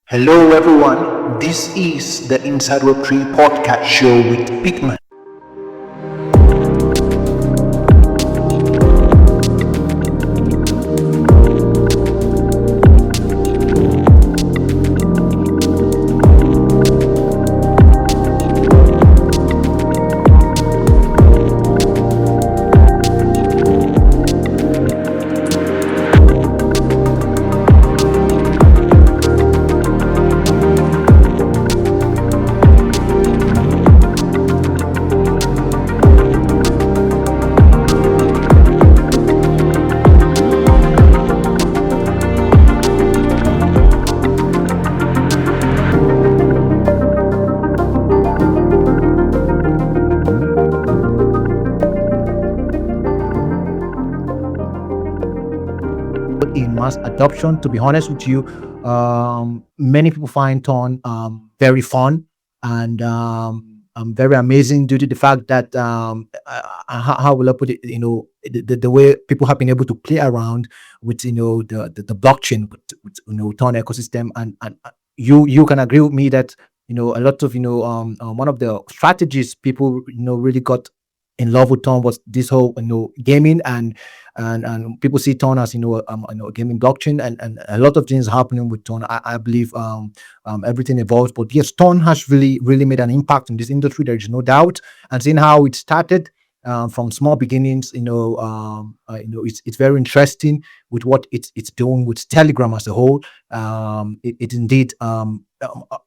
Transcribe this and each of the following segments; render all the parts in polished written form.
Hello everyone, this is the Inside Web 3 podcast show with Pigman. In mass adoption, to be honest with you, many people find Ton very fun and very amazing due to the fact that how will I put it? The way people have been able to play around with the blockchain with Ton ecosystem, and you can agree with me that a lot of one of the strategies people really got in love with Ton was this whole gaming and people see Ton as a gaming blockchain, and a lot of things happening with Ton. I believe everything evolves, but yes, Ton has really made an impact in this industry. There is no doubt, and seeing how it started from small beginnings, it's very interesting with what it's doing with Telegram as a whole. It indeed a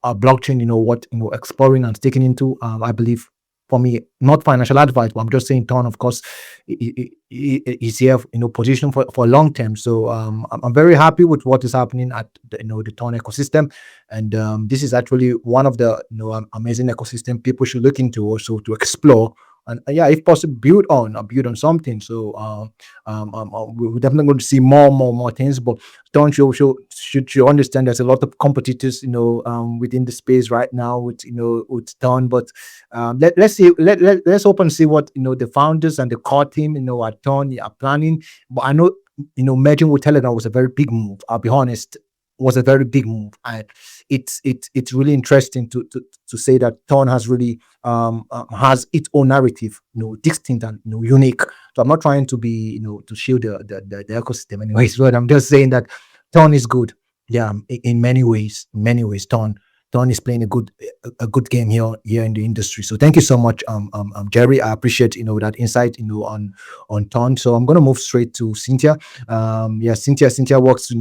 blockchain. What exploring and sticking into. I believe for me, not financial advice, but I'm just saying Ton, of course, is here, position for long term. So I'm very happy with what is happening at the Ton ecosystem, and this is actually one of the amazing ecosystem people should look into also to explore. And yeah, if possible, build on something. So we're definitely going to see more things. But don't should understand there's a lot of competitors, within the space right now with Ton. But let's hope and see what the founders and the core team at Ton are planning. But I know merging with Telegram was a very big move. I'll be honest, was a very big move, and it's really interesting to say that Ton has really has its own narrative, distinct and unique. So I'm not trying to be to shield the ecosystem anyways, but I'm just saying that Ton is good. Yeah, in many ways, Ton is playing a good game here in the industry. So thank you so much, Jerry. I appreciate that insight on Ton. So I'm gonna move straight to Cynthia. Yeah, Cynthia works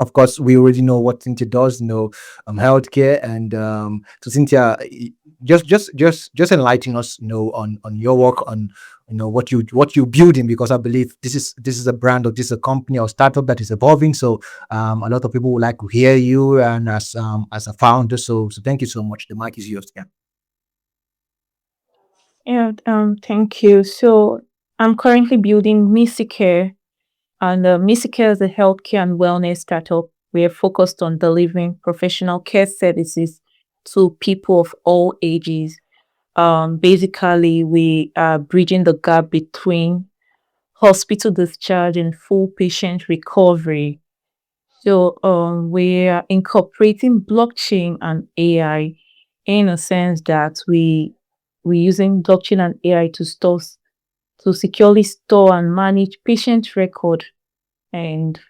of course, we already know what Cynthia does, healthcare, and so Cynthia, just enlighten us, on your work, on what you building, because I believe this is a brand, or this is a company or startup that is evolving. So a lot of people would like to hear you, and as a founder. So thank you so much. The mic is yours. Yeah. Yeah, thank you. So I'm currently building MICYCARE, and MICYCARE is a healthcare and wellness startup. We are focused on delivering professional care services to people of all ages. Basically, we are bridging the gap between hospital discharge and full patient recovery. So we are incorporating blockchain and AI, in a sense that we're using blockchain and AI to securely store and manage patient record, and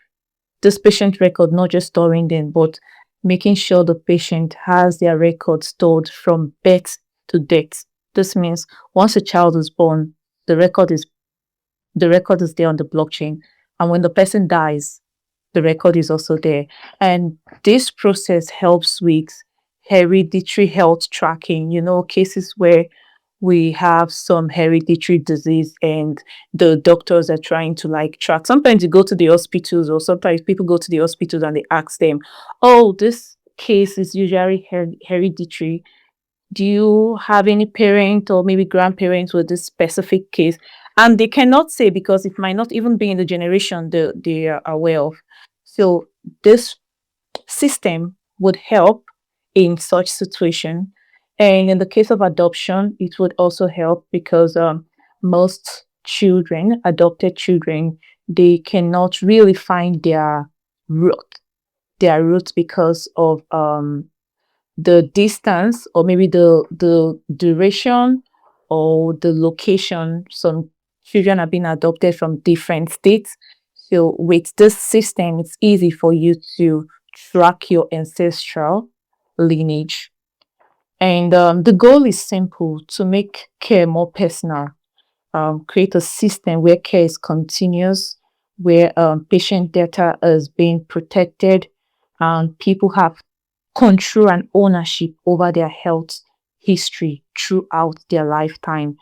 this patient record, not just storing them, but making sure the patient has their record stored from birth to death. This means once a child is born, the record is there on the blockchain, and when the person dies, the record is also there. And this process helps with hereditary health tracking, cases where we have some hereditary disease and the doctors are trying to like track. Sometimes you go to the hospitals, or sometimes people go to the hospitals and they ask them, oh, this case is usually hereditary. Do you have any parent or maybe grandparents with this specific case? And they cannot say, because it might not even be in the generation they are aware of. So this system would help in such situation. And in the case of adoption, it would also help because most adopted children, they cannot really find their root their route because of the distance, or maybe the duration or the location. Some children are being adopted from different states. So with this system, it's easy for you to track your ancestral lineage. And the goal is simple: to make care more personal, create a system where care is continuous, where patient data is being protected, and people have control and ownership over their health history throughout their lifetime.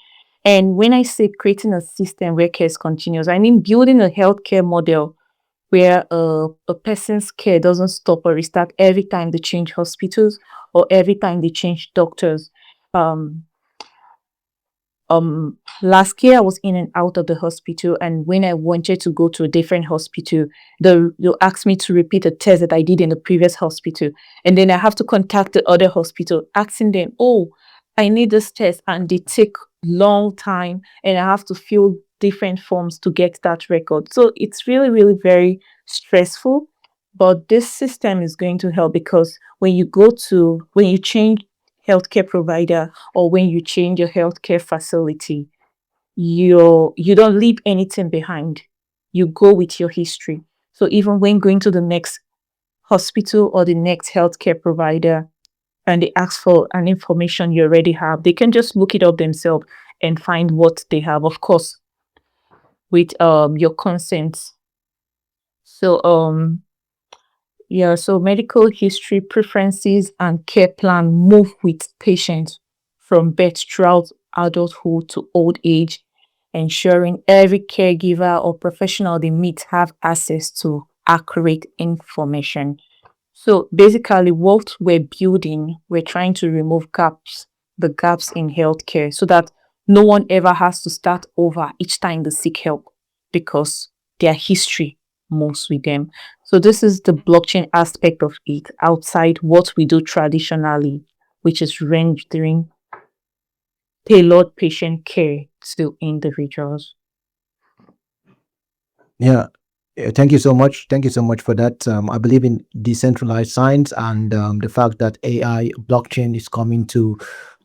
And when I say creating a system where care is continuous, I mean building a healthcare model where a person's care doesn't stop or restart every time they change hospitals or every time they change doctors. Um, Last year I was in and out of the hospital, and when I wanted to go to a different hospital, they'll ask me to repeat a test that I did in the previous hospital, and then I have to contact the other hospital asking them, oh, I need this test, and they take long time, and I have to fill different forms to get that record. So it's really, really very stressful, but this system is going to help, because when you change healthcare provider, or when you change your healthcare facility, you don't leave anything behind. You go with your history. So even when going to the next hospital or the next healthcare provider, and they ask for an information you already have, they can just look it up themselves and find what they have, of course, with your consent. So yeah, so medical history, preferences, and care plan move with patients from birth throughout adulthood to old age, ensuring every caregiver or professional they meet have access to accurate information. So basically, what we're building, we're trying to remove the gaps in healthcare, so that no one ever has to start over each time they seek help, because their history moves with them. So this is the blockchain aspect of it, outside what we do traditionally, which is rendering tailored patient care to individuals. Yeah. Thank you so much. Thank you so much for that. I believe in decentralized science, and the fact that AI blockchain is coming to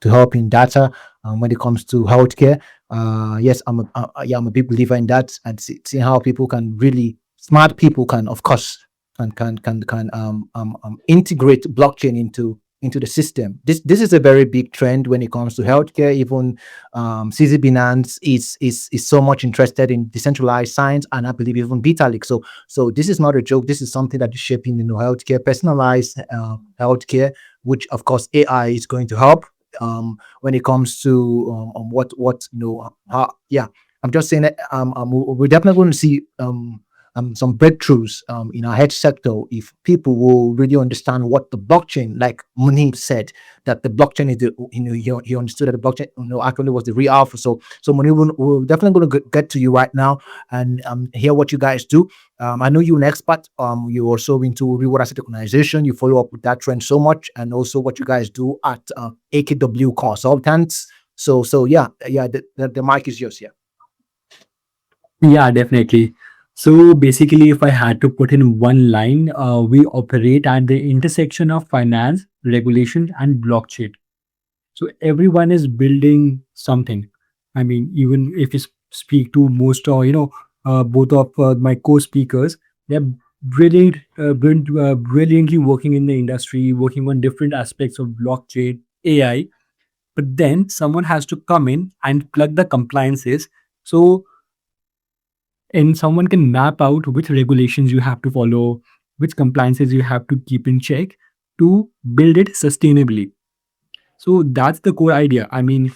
help in data when it comes to healthcare. Yes, I'm a big believer in that, and see how people can really smart people can, of course, can integrate blockchain into the system. This is a very big trend when it comes to healthcare. Even CZ Binance is so much interested in decentralized science, and I believe even Vitalik. So this is not a joke. This is something that is shaping healthcare, personalized healthcare, which of course AI is going to help when it comes to what yeah. I'm just saying that we're definitely going to see some breakthroughs in our health sector if people will really understand what the blockchain, like Muneeb said, that the blockchain is the, he understood that the blockchain actually was the real alpha. So Muneeb, we're definitely going to get to you right now and hear what you guys do. I know you're an expert. You're also into reward asset organization. You follow up with that trend so much, and also what you guys do at AKW Consultants. So yeah, the mic is yours. Yeah. Yeah, definitely. So basically, if I had to put in one line, we operate at the intersection of finance, regulation, and blockchain. So everyone is building something. I mean, even if you speak to most, or both of my co-speakers, they're brilliantly working in the industry, working on different aspects of blockchain, AI. But then someone has to come in and plug the compliances. So and someone can map out which regulations you have to follow, which compliances you have to keep in check to build it sustainably. So that's the core idea. I mean,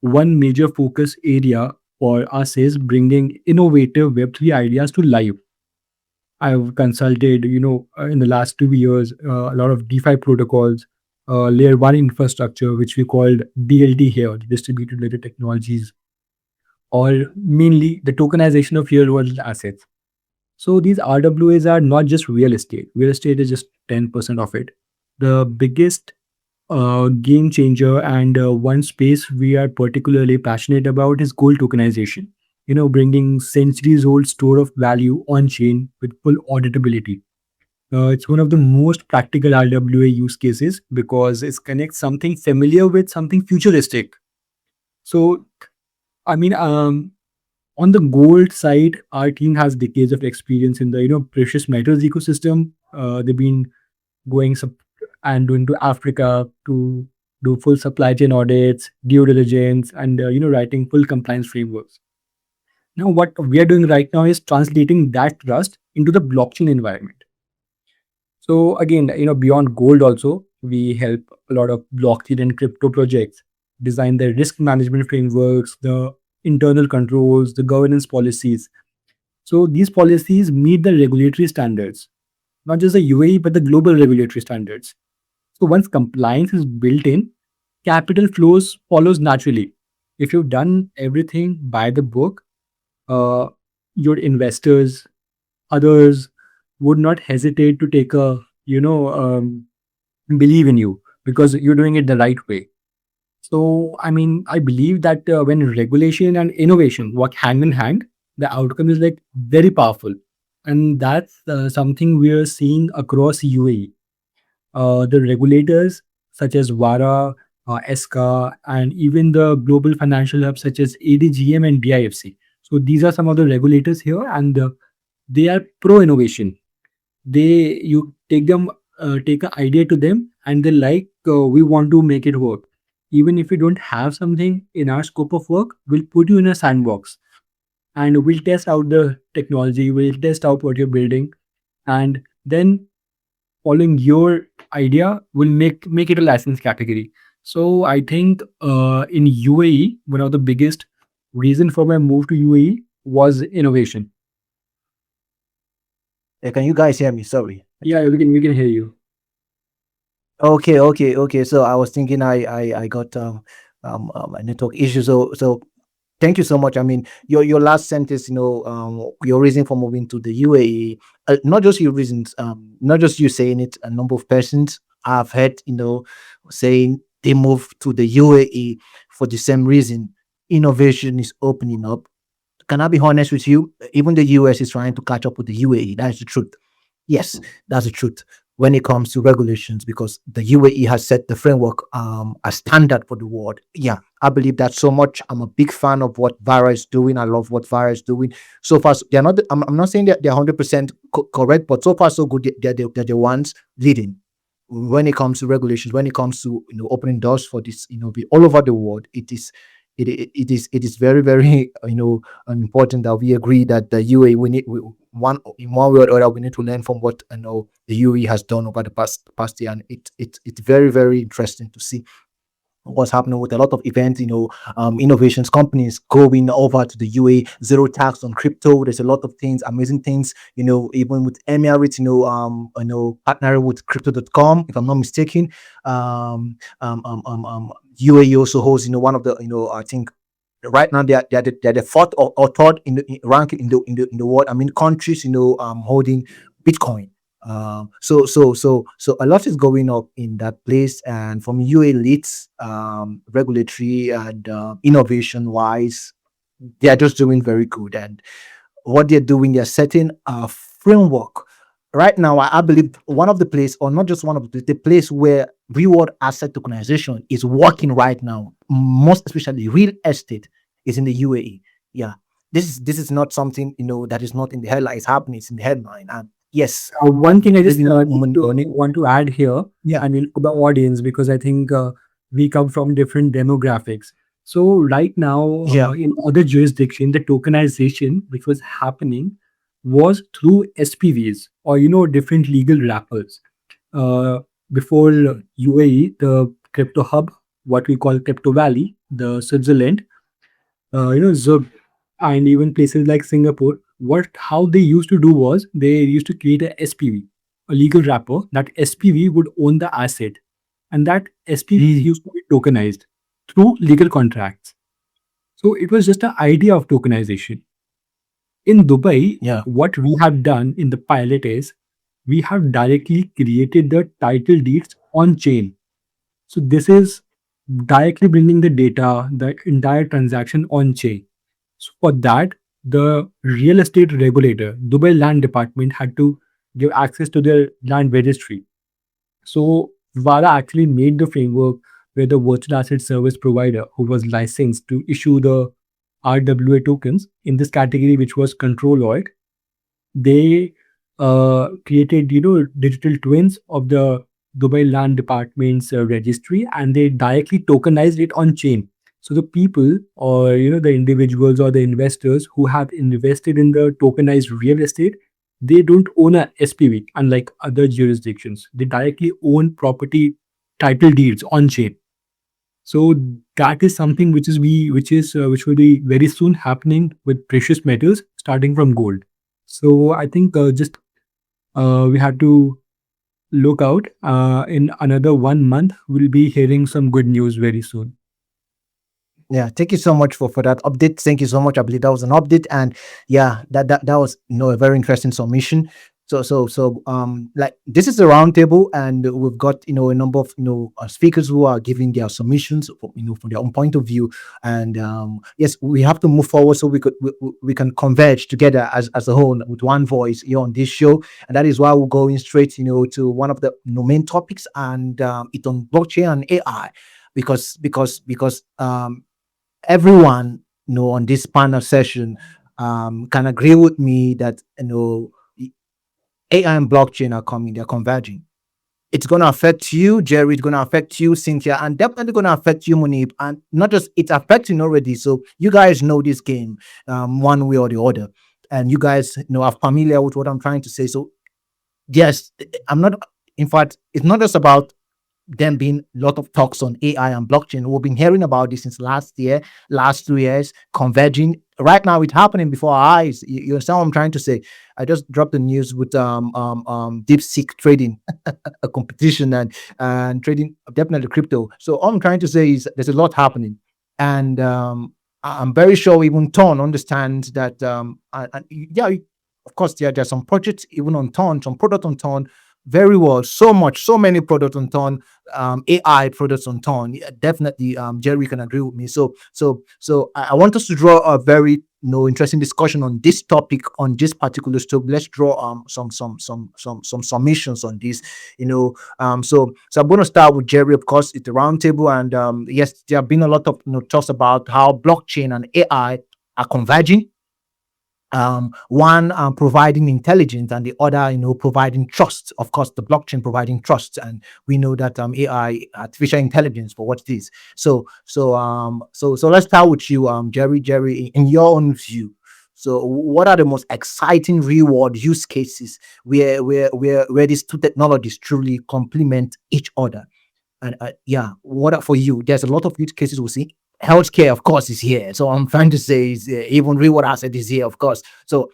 one major focus area for us is bringing innovative Web3 ideas to life. I've consulted, in the last 2 years, a lot of DeFi protocols, layer one infrastructure, which we called DLT here, distributed ledger technologies, or mainly the tokenization of real world assets. So these RWAs are not just real estate. Real estate is just 10% of it. The biggest game changer, and one space we are particularly passionate about, is gold tokenization. Bringing centuries old store of value on chain with full auditability. It's one of the most practical RWA use cases because it connects something familiar with something futuristic. So, I mean, on the gold side, our team has decades of experience in the precious metals ecosystem. They've been going and doing to Africa to do full supply chain audits, due diligence, and writing full compliance frameworks. Now, what we are doing right now is translating that trust into the blockchain environment. So again, beyond gold also, we help a lot of blockchain and crypto projects design their risk management frameworks, the internal controls, the governance policies. So these policies meet the regulatory standards, not just the UAE, but the global regulatory standards. So once compliance is built in, capital flows follows naturally. If you've done everything by the book, uh, your investors, others would not hesitate to take a believe in you because you're doing it the right way. So I mean, I believe that when regulation and innovation work hand in hand, the outcome is like very powerful, and that's something we are seeing across UAE. The regulators such as WARA, ESCA, and even the global financial hubs such as ADGM and DIFC. So these are some of the regulators here, and they are pro innovation. You take them, take an idea to them, and they like, we want to make it work. Even if we don't have something in our scope of work, we'll put you in a sandbox and we'll test out the technology, we'll test out what you're building, and then following your idea will make it a license category. So I think in UAE, one of the biggest reason for my move to UAE was innovation. Can you guys hear me? Sorry. Yeah, we can hear you. Okay. So I was thinking I got a network issue. So thank you so much. I mean, your last sentence, your reason for moving to the UAE, not just your reasons, not just you saying it, a number of persons I've heard, saying they moved to the UAE for the same reason. Innovation is opening up. Can I be honest with you? Even the US is trying to catch up with the UAE. That's the truth. Yes, that's the truth when it comes to regulations because the UAE has set the framework, a standard for the world. Yeah, I believe that so much. I'm a big fan of what Vara is doing. I love what Vara is doing. So far, they're not. I'm not saying that they're 100% correct, but so far so good. They're the ones leading when it comes to regulations. When it comes to opening doors for this, all over the world. It is very important that we agree that the UAE we need one in one way or other we need to learn from what the UAE has done over the past year, and it's very interesting to see what's happening with a lot of events, innovations companies going over to the UAE, zero tax on crypto. There's a lot of things, amazing things, even with Emirates, partnering with crypto.com, if I'm not mistaken. UAE also holds, one of the, I think right now they're the fourth or third in the rank in the world. I mean, countries, holding Bitcoin. So a lot is going up in that place, and from UA leads, regulatory and innovation wise, they are just doing very good. And what they're doing, they're setting a framework. Right now, I believe one of the place, or not just one of the place where reward asset tokenization is working right now, most especially real estate, is in the UAE. Yeah, this is not something that is not in the headline. It's happening. It's in the headline. And yes, One thing I just money. want to add here, Yeah. I mean, to the audience, because I think we come from different demographics. So right now, Yeah. in other jurisdiction, the tokenization which was happening was through SPVs or different legal wrappers. Uh, Before UAE, the crypto hub, what we call Crypto Valley, the Switzerland, Zug, and even places like Singapore, what how they used to do was they used to create a SPV, a legal wrapper. That SPV would own the asset, and that SPV used to be tokenized through legal contracts. So it was just an idea of tokenization. In Dubai, Yeah. what we have done in the pilot is we have directly created the title deeds on chain. So this is directly bringing the data, the entire transaction on chain. So for that, the real estate regulator, Dubai Land Department, had to give access to their land registry. So VADA actually made the framework where the virtual asset service provider who was licensed to issue the RWA tokens in this category, which was control oil, they created digital twins of the Dubai Land Department's registry, and they directly tokenized it on chain. So the people, or the individuals or the investors who have invested in the tokenized real estate, they don't own a SPV unlike other jurisdictions. They directly own property title deeds on chain. So that is something which will be very soon happening with precious metals, starting from gold. So I think just we have to look out. In another 1 month, we'll be hearing some good news very soon. Yeah, thank you so much for that update. Thank you so much. I believe that was an update, and yeah, that was a very interesting submission. Like, this is a roundtable, and we've got a number of speakers who are giving their submissions from their own point of view, and yes, we have to move forward so we can converge together as a whole with one voice here on this show, and that is why we're going straight to one of the main topics, and it's on blockchain and AI, because everyone on this panel session can agree with me that AI and blockchain are coming, they're converging. It's going to affect you, Jerry. It's going to affect you, Cynthia, and definitely going to affect you, Muneeb. And not just it's affecting already. So you guys know this game one way or the other, and you guys are familiar with what I'm trying to say. So yes, I'm not. In fact, it's not just about them being a lot of talks on AI and blockchain. We've been hearing about this since last year, last 2 years, converging. Right now, it's happening before our eyes. You understand what I'm trying to say? I just dropped the news with deep seek trading, a competition, and trading definitely crypto. So all I'm trying to say is there's a lot happening, and I'm very sure even Ton understands that. And yeah, of course, there's some projects even on Ton, some product on Ton. Very well, so many products on Ton, AI products on Ton. Yeah, definitely, Jerry can agree with me. So I want us to draw a very interesting discussion on this topic, on this particular stuff. Let's draw some submissions on this. So I'm going to start with Jerry. Of course, it's a roundtable, and yes, there have been a lot of talks about how blockchain and AI are converging. One providing intelligence, and the other providing trust. Of course, the blockchain providing trust, and we know that AI, artificial intelligence, for what it is. So let's start with you, Jerry, in your own view. So what are the most exciting reward use cases where these two technologies truly complement each other? And yeah, what are for you? There's a lot of use cases we see. Healthcare, of course, is here. So I'm trying to say is even reward asset is here, of course. So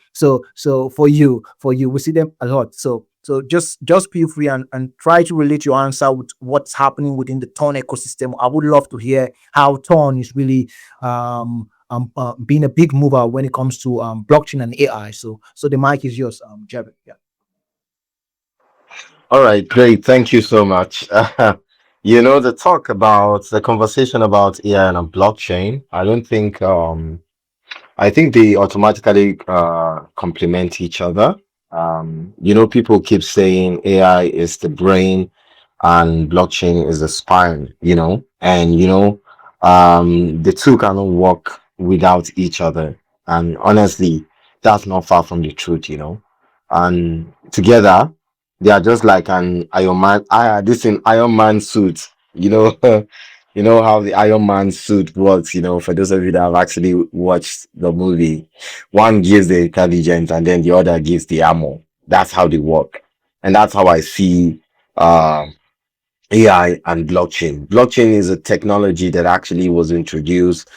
for you, we see them a lot. So just feel free and try to relate your answer with what's happening within the Ton ecosystem. I would love to hear how Ton is really being a big mover when it comes to blockchain and AI. So the mic is yours, Jerry. Yeah. All right, great. Thank you so much. The conversation about AI and a blockchain, I think they automatically complement each other. People keep saying AI is the brain and blockchain is the spine, and the two cannot work without each other. And honestly, that's not far from the truth. And together, they are just like an Iron Man. This in Iron Man suit, you know. You know how the Iron Man suit works, for those of you that have actually watched the movie. One gives the intelligence and then the other gives the armor. That's how they work. And that's how I see AI and blockchain. Blockchain is a technology that actually was introduced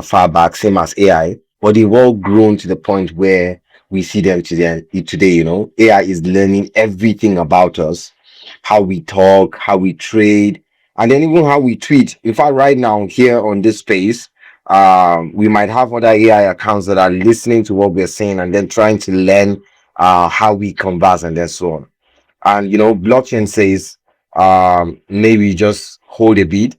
far back, same as AI, but they've all grown to the point where we see them today. AI is learning everything about us, how we talk, how we trade, and then even how we tweet. In fact, right now here on this space, we might have other AI accounts that are listening to what we're saying and then trying to learn how we converse and then so on. And blockchain says, maybe just hold a bit,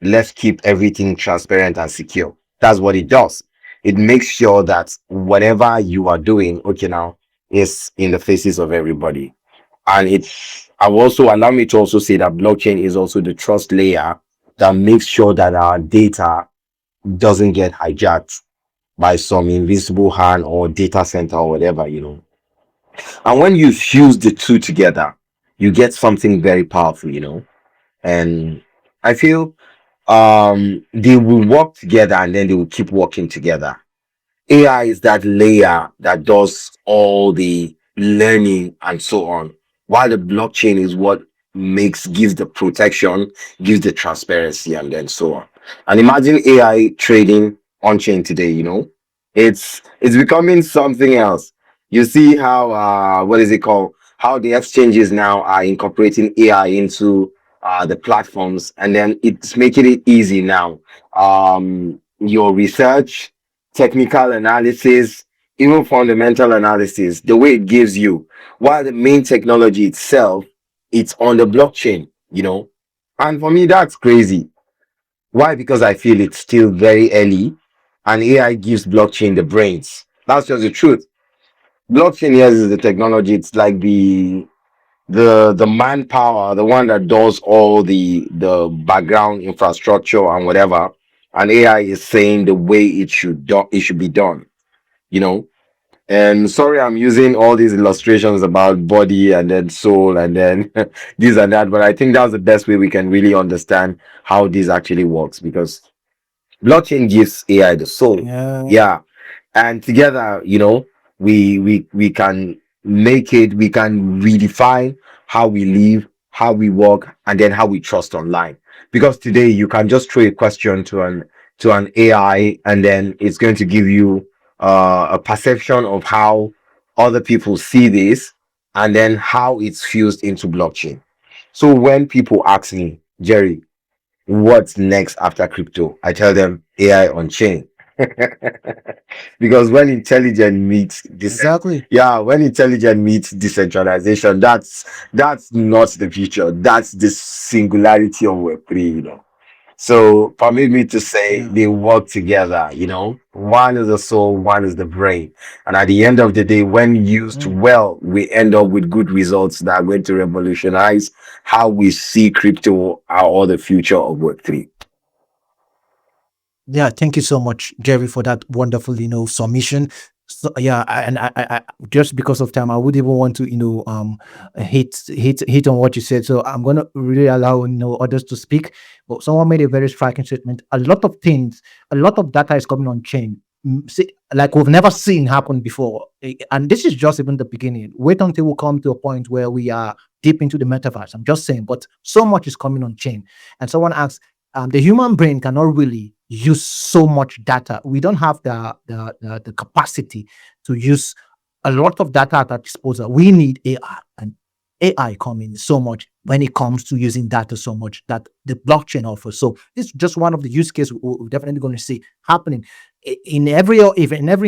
let's keep everything transparent and secure. That's what it does. It makes sure that whatever you are doing, okay, now is in the faces of everybody. And it's, I will also allow me to also say that blockchain is also the trust layer that makes sure that our data doesn't get hijacked by some invisible hand or data center or whatever, And when you fuse the two together, you get something very powerful. And I feel they will work together and then they will keep working together. AI is that layer that does all the learning and so on, while the blockchain is what gives the protection, gives the transparency, and then so on. And imagine AI trading on chain today, it's becoming something else. You see how what is it called? How the exchanges now are incorporating AI into the platforms, and then it's making it easy now. Your research, technical analysis, even fundamental analysis, the way it gives you, while the main technology itself, it's on the blockchain. And for me, that's crazy. Why? Because I feel it's still very early and AI gives blockchain the brains. That's just the truth. Blockchain, yes, is the technology. It's like the manpower, the one that does all the background infrastructure and whatever. And AI is saying the way it should be done, you know. And sorry, I'm using all these illustrations about body and then soul and then this and that, but I think that's the best way we can really understand how this actually works, because blockchain gives AI the soul. Yeah. Yeah. And together, we can we can redefine how we live, how we work, and then how we trust online. Because today you can just throw a question to an AI, and then it's going to give you a perception of how other people see this, and then how it's fused into blockchain. So when people ask me, Jerry, what's next after crypto? I tell them AI on chain. Because when intelligent meets this, Exactly. yeah, when intelligent meets decentralization, that's not the future. That's the singularity of Web3. So permit me to say Yeah. they work together. One is the soul, one is the brain. And at the end of the day, when used Mm. well, we end up with good results that are going to revolutionize how we see crypto or the future of Web3. Yeah, thank you so much, Jerry, for that wonderful, submission. So yeah, just because of time, I would even want to, hit on what you said. So I'm gonna really allow others to speak. But someone made a very striking statement. A lot of things, a lot of data is coming on chain. Like we've never seen happen before. And this is just even the beginning. Wait until we come to a point where we are deep into the metaverse. I'm just saying, but so much is coming on chain. And someone asks, the human brain cannot really use so much data. We don't have the capacity to use a lot of data at our disposal. We need AI, and AI coming so much when it comes to using data so much that the blockchain offers. So this is just one of the use cases we're definitely going to see happening in every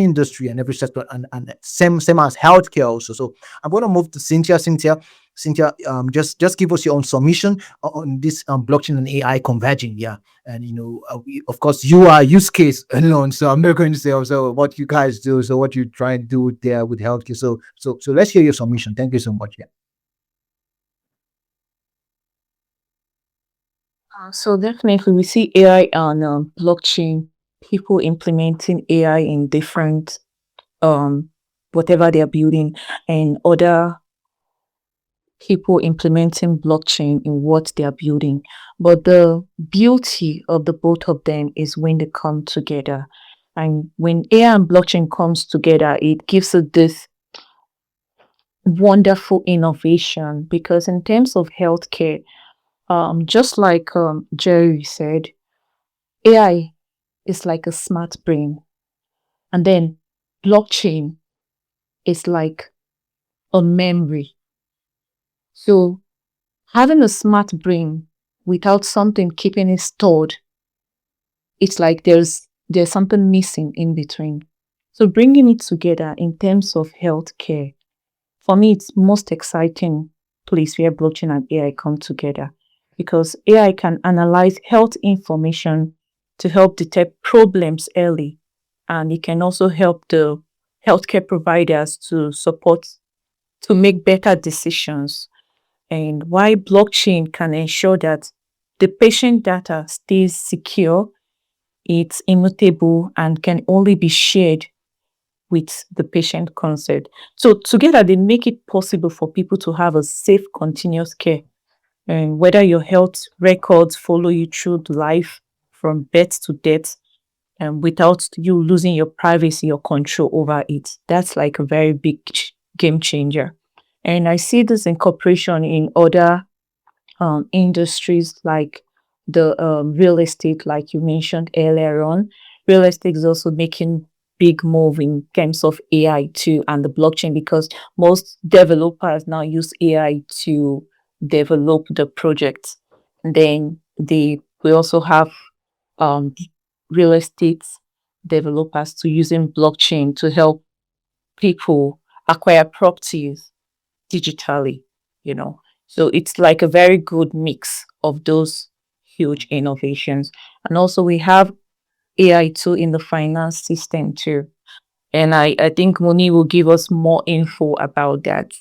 industry and every sector, and same as healthcare also. So I'm going to move to Cynthia. Cynthia, just give us your own submission on this blockchain and AI converging. Yeah, and of course, you are use case alone, so I'm not going to say also what you guys do, so what you try and do there with healthcare. So let's hear your submission. Thank you so much. Yeah. So definitely we see AI on blockchain, people implementing AI in different whatever they're building, and other people implementing blockchain in what they're building. But the beauty of the both of them is when they come together. And when AI and blockchain comes together, it gives us this wonderful innovation, because in terms of healthcare, just like Jerry said, AI is like a smart brain, and then blockchain is like a memory. So having a smart brain without something keeping it stored, it's like there's something missing in between. So bringing it together in terms of healthcare, for me, it's most exciting place where blockchain and AI come together, because AI can analyze health information to help detect problems early, and it can also help the healthcare providers to support to make better decisions, and why blockchain can ensure that the patient data stays secure, it's immutable, and can only be shared with the patient consent. So together they make it possible for people to have a safe, continuous care. And whether your health records follow you through life from birth to death, and without you losing your privacy or control over it. That's like a very big game changer. And I see this incorporation in other industries like the real estate, like you mentioned earlier on. Real estate is also making big move in terms of AI too and the blockchain, because most developers now use AI to develop the projects. And then we also have um, real estate developers to using blockchain to help people acquire properties digitally, you know. So it's like a very good mix of those huge innovations. And also we have AI too in the finance system too. And I think Moni will give us more info about that.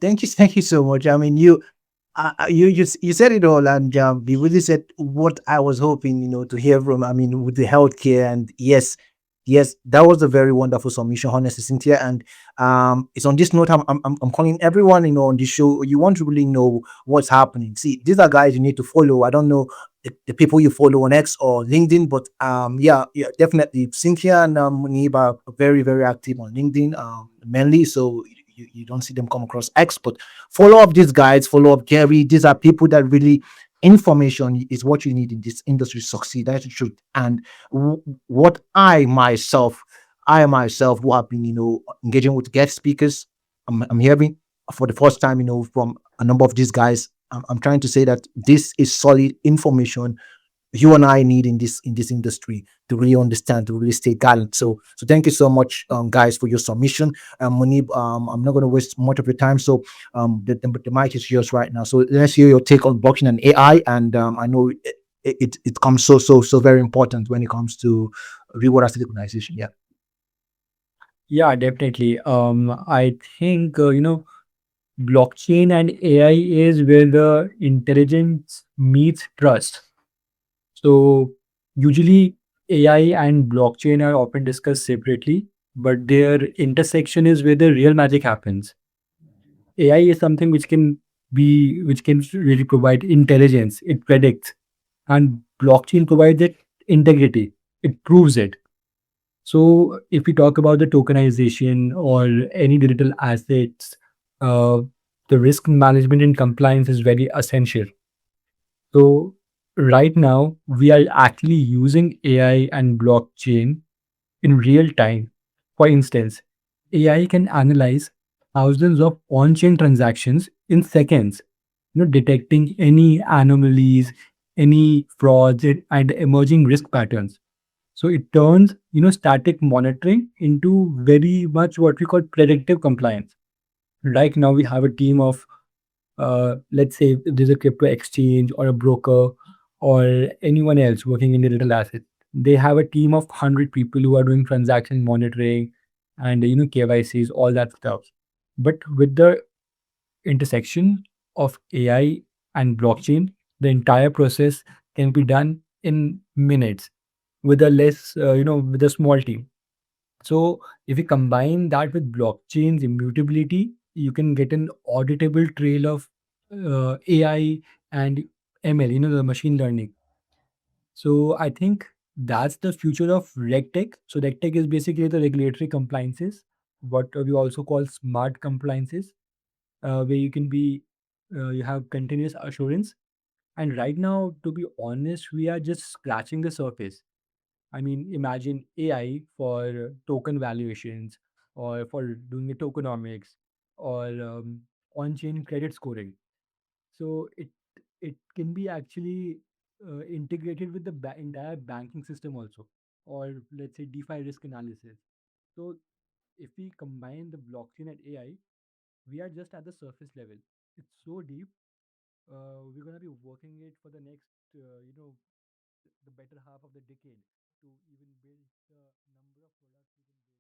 Thank you so much. I mean, you said it all, and you really said what I was hoping, to hear from. I mean, with the healthcare, and yes, yes, that was a very wonderful submission, honestly, Cynthia. And it's on this note I'm calling everyone, on this show. You want to really know what's happening. See, these are guys you need to follow. I don't know the people you follow on X or LinkedIn, but yeah, yeah, definitely Cynthia and Muneeb are very, very active on LinkedIn, mainly. So you don't see them come across X, but follow up these guys, follow up Gary. These are people that really information is what you need in this industry to succeed. That's the truth. And what I myself, who have been, engaging with guest speakers, I'm hearing for the first time, from a number of these guys. I'm trying to say that this is solid information you and I need in this industry to really understand, to really stay gallant. So thank you so much, guys, for your submission. Munib, I'm not going to waste much of your time. So the mic is yours right now. So let's hear your take on blockchain and AI. And I know it comes so very important when it comes to reward asset organization. Yeah. Yeah, definitely. I think blockchain and AI is where the intelligence meets trust. So usually AI and blockchain are often discussed separately, but their intersection is where the real magic happens. AI is something which can really provide intelligence. It predicts, and blockchain provides it integrity. It proves it. So if we talk about the tokenization or any digital assets, uh, the risk management and compliance is very essential. So right now we are actually using AI and blockchain in real time. For instance, AI can analyze thousands of on-chain transactions in seconds, detecting any anomalies, any frauds, and emerging risk patterns. So it turns, static monitoring into very much what we call predictive compliance. Right now, we have a team of, let's say, if there's a crypto exchange or a broker or anyone else working in digital assets. They have a team of 100 people who are doing transaction monitoring and, KYCs, all that stuff. But with the intersection of AI and blockchain, the entire process can be done in minutes with a with a small team. So if you combine that with blockchain's immutability, you can get an auditable trail of AI and ML, the machine learning. So I think that's the future of RegTech. So RegTech is basically the regulatory compliances, what we also call smart compliances, where you have continuous assurance. And right now, to be honest, we are just scratching the surface. I mean, imagine AI for token valuations or for doing the tokenomics or on-chain credit scoring. So it can be actually integrated with the entire banking system also, or let's say DeFi risk analysis. So if we combine the blockchain and AI, we are just at the surface level. It's so deep. We're gonna be working it for the next, the better half of the decade. to even build the number of products we can build